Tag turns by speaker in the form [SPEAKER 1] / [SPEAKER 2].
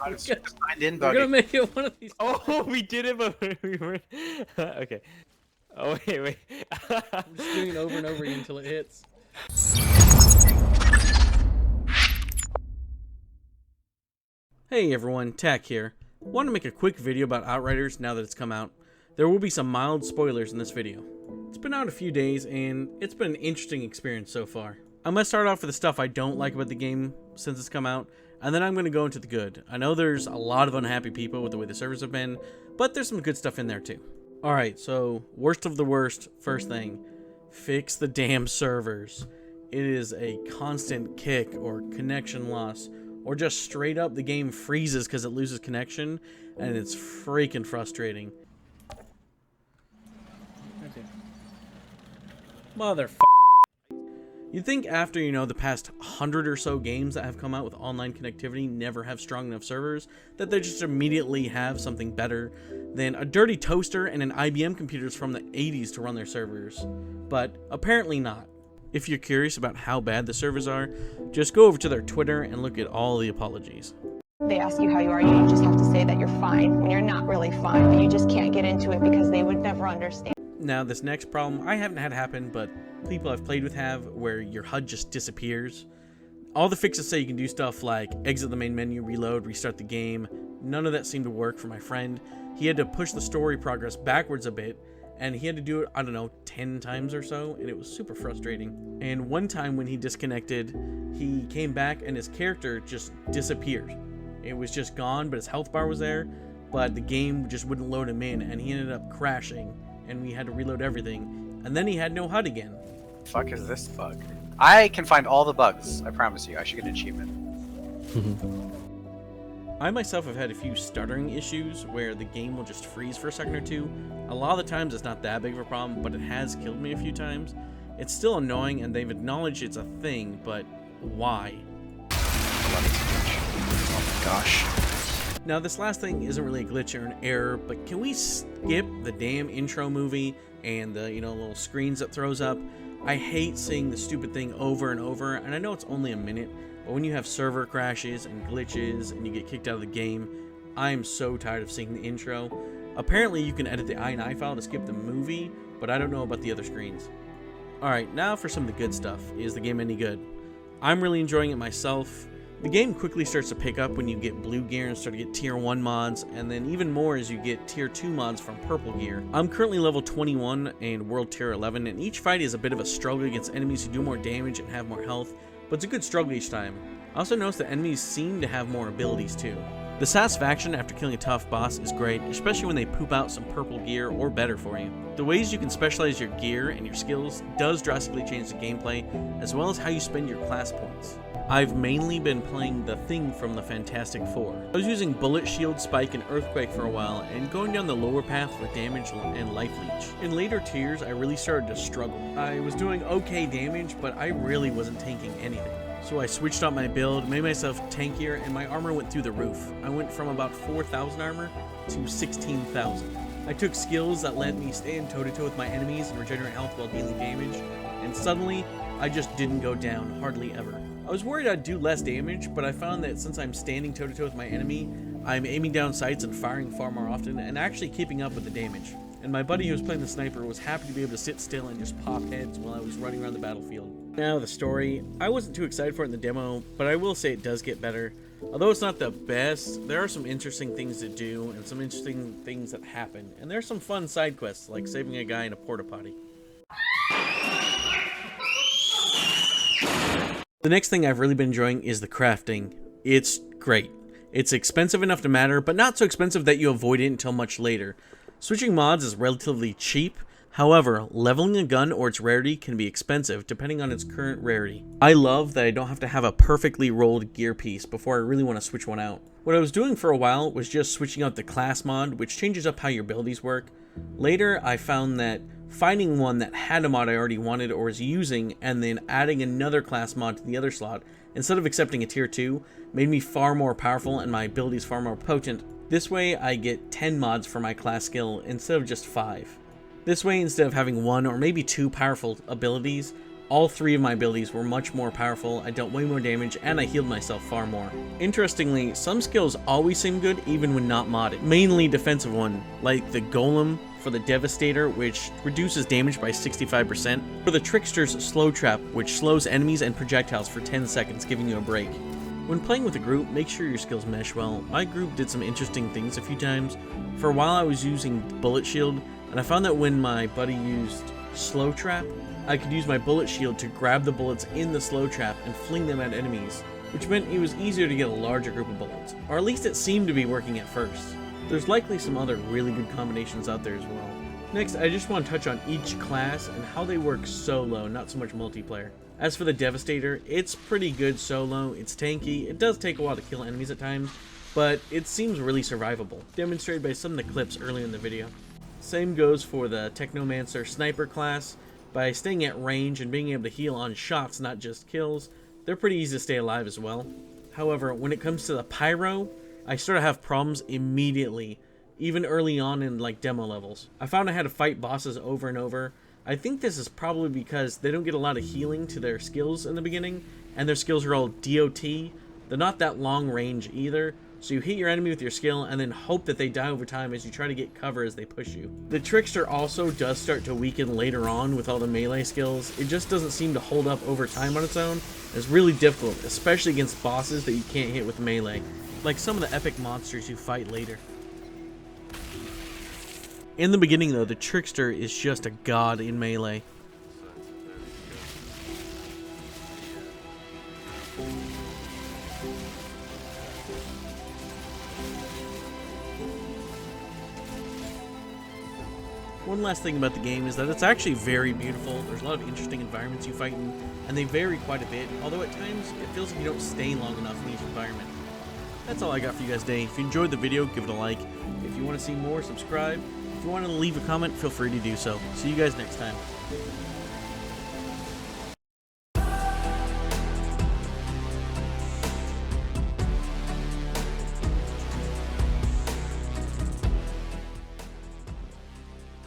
[SPEAKER 1] It's just a signed in
[SPEAKER 2] We're
[SPEAKER 1] buggy.
[SPEAKER 2] gonna make it one of these.
[SPEAKER 3] Oh, we did it, but we weren't. Okay. Oh, wait.
[SPEAKER 2] I'm just doing it over and over again until it hits. Hey everyone, Tack here. Want to make a quick video about Outriders now that it's come out. There will be some mild spoilers in this video. It's been out a few days and it's been an interesting experience so far. I'm going to start off with the stuff I don't like about the game since it's come out, and then I'm going to go into the good. I know there's a lot of unhappy people with the way the servers have been, but there's some good stuff in there too. Alright, so worst of the worst, first thing, fix the damn servers. It is a constant kick or connection loss, or just straight up the game freezes because it loses connection, and it's freaking frustrating. Okay. Motherfucker. You'd think after, the past 100 or so games that have come out with online connectivity never have strong enough servers, that they just immediately have something better than a dirty toaster and an IBM computers from the 80s to run their servers. But apparently not. If you're curious about how bad the servers are, just go over to their Twitter and look at all the apologies.
[SPEAKER 4] They ask you how you are, you just have to say that you're fine when you're not really fine, but you just can't get into it because they would never understand.
[SPEAKER 2] Now, this next problem I haven't had happen, but people I've played with have, where your HUD just disappears. All the fixes say you can do stuff like exit the main menu, reload, restart the game. None of that seemed to work for my friend. He had to push the story progress backwards a bit, and he had to do it, 10 times or so, and it was super frustrating. And one time when he disconnected, he came back and his character just disappeared. It was just gone, but his health bar was there, but the game just wouldn't load him in, and he ended up crashing, and we had to reload everything, and then he had no HUD again.
[SPEAKER 1] Fuck is this bug? I can find all the bugs. I promise you. I should get an achievement.
[SPEAKER 2] I myself have had a few stuttering issues where the game will just freeze for a second or two. A lot of the times it's not that big of a problem, but it has killed me a few times. It's still annoying, and they've acknowledged it's a thing, but why?
[SPEAKER 1] Oh my gosh.
[SPEAKER 2] Now, this last thing isn't really a glitch or an error, but can we skip the damn intro movie and the, little screens that throws up? I hate seeing the stupid thing over and over, and I know it's only a minute, but when you have server crashes and glitches and you get kicked out of the game, I am so tired of seeing the intro. Apparently, you can edit the INI file to skip the movie, but I don't know about the other screens. Alright, now for some of the good stuff. Is the game any good? I'm really enjoying it myself. The game quickly starts to pick up when you get blue gear and start to get tier 1 mods, and then even more as you get tier 2 mods from purple gear. I'm currently level 21 and world tier 11, and each fight is a bit of a struggle against enemies who do more damage and have more health, but it's a good struggle each time. I also noticed that enemies seem to have more abilities too. The satisfaction after killing a tough boss is great, especially when they poop out some purple gear or better for you. The ways you can specialize your gear and your skills does drastically change the gameplay, as well as how you spend your class points. I've mainly been playing the Thing from the Fantastic Four. I was using Bullet, Shield, Spike, and Earthquake for a while, and going down the lower path for damage and life leech. In later tiers, I really started to struggle. I was doing okay damage, but I really wasn't tanking anything. So I switched out my build, made myself tankier, and my armor went through the roof. I went from about 4,000 armor to 16,000. I took skills that let me stand toe-to-toe with my enemies and regenerate health while dealing damage, and suddenly, I just didn't go down, hardly ever. I was worried I'd do less damage, but I found that since I'm standing toe-to-toe with my enemy, I'm aiming down sights and firing far more often, and actually keeping up with the damage. And my buddy who was playing the sniper was happy to be able to sit still and just pop heads while I was running around the battlefield. Now the story, I wasn't too excited for it in the demo, but I will say it does get better. Although it's not the best, there are some interesting things to do and some interesting things that happen, and there are some fun side quests like saving a guy in a porta potty. The next thing I've really been enjoying is the crafting. It's great. It's expensive enough to matter, but not so expensive that you avoid it until much later. Switching mods is relatively cheap. However, leveling a gun or its rarity can be expensive depending on its current rarity. I love that I don't have to have a perfectly rolled gear piece before I really want to switch one out. What I was doing for a while was just switching out the class mod, which changes up how your abilities work. Later, I found that finding one that had a mod I already wanted or was using, and then adding another class mod to the other slot, instead of accepting a tier 2, made me far more powerful and my abilities far more potent. This way, I get 10 mods for my class skill instead of just 5. This way, instead of having 1 or maybe 2 powerful abilities, All 3 of my abilities were much more powerful, I dealt way more damage, and I healed myself far more. Interestingly, some skills always seem good even when not modded, mainly defensive one, like the Golem for the Devastator, which reduces damage by 65%, or the Trickster's Slow Trap, which slows enemies and projectiles for 10 seconds, giving you a break. When playing with a group, make sure your skills mesh well. My group did some interesting things a few times. For a while I was using Bullet Shield, and I found that when my buddy used Slow Trap, I could use my bullet shield to grab the bullets in the slow trap and fling them at enemies, which meant it was easier to get a larger group of bullets. Or at least it seemed to be working at first. There's likely some other really good combinations out there as well. Next, I just want to touch on each class and how they work solo, not so much multiplayer. As for the Devastator, it's pretty good solo, it's tanky, it does take a while to kill enemies at times, but it seems really survivable, demonstrated by some of the clips earlier in the video. Same goes for the Technomancer Sniper class. By staying at range and being able to heal on shots, not just kills, they're pretty easy to stay alive as well. However, when it comes to the Pyro, I start to have problems immediately, even early on in like demo levels. I found I had to fight bosses over and over. I think this is probably because they don't get a lot of healing to their skills in the beginning, and their skills are all DOT. They're not that long range either, so you hit your enemy with your skill and then hope that they die over time as you try to get cover as they push you. The Trickster also does start to weaken later on with all the melee skills. It just doesn't seem to hold up over time on its own. It's really difficult, especially against bosses that you can't hit with melee, like some of the epic monsters you fight later. In the beginning though, the Trickster is just a god in melee. One last thing about the game is that it's actually very beautiful. There's a lot of interesting environments you fight in, and they vary quite a bit, although at times it feels like you don't stay long enough in each environment. That's all I got for you guys today. If you enjoyed the video, give it a like. If you want to see more, subscribe. If you want to leave a comment, feel free to do so. See you guys next time.